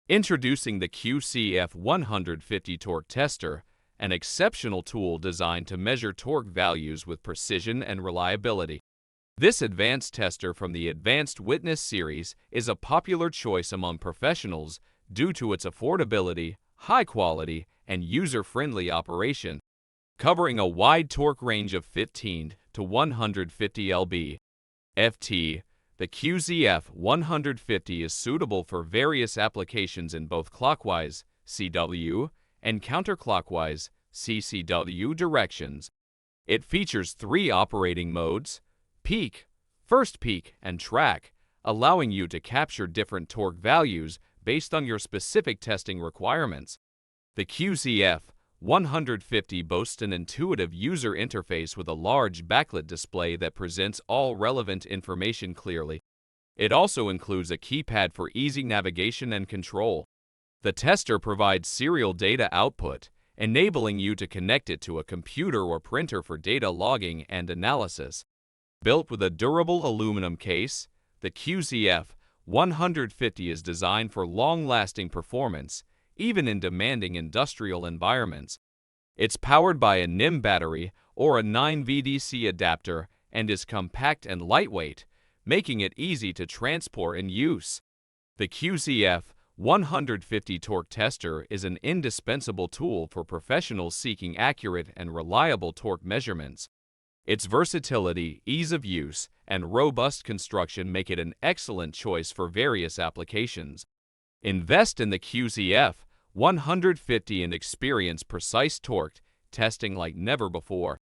Introducing the QCF-150 Torque Tester, an exceptional tool designed to measure torque values with precision and reliability. This advanced tester from the Advanced Witness series is a popular choice among professionals due to its affordability, high quality, and user-friendly operation. Covering a wide torque range of 15 to 150 lb/ft, the QCF-150 is suitable for various applications in both clockwise (CW) and counterclockwise (CCW) directions. It features 3 operating modes: peak, first peak, and track, allowing you to capture different torque values based on your specific testing requirements. The QCF-150 boasts an intuitive user interface with a large backlit display that presents all relevant information clearly. It also includes a keypad for easy navigation and control. The tester provides serial data output, enabling you to connect it to a computer or printer for data logging and analysis. Built with a durable aluminum case, the QCF-150 is designed for long-lasting performance, even in demanding industrial environments. It's powered by a NIM battery or a 9VDC adapter and is compact and lightweight, making it easy to transport and use. The QCF-150 Torque Tester is an indispensable tool for professionals seeking accurate and reliable torque measurements. Its versatility, ease of use, and robust construction make it an excellent choice for various applications. Invest in the QCF-150 and experience precise torque testing like never before.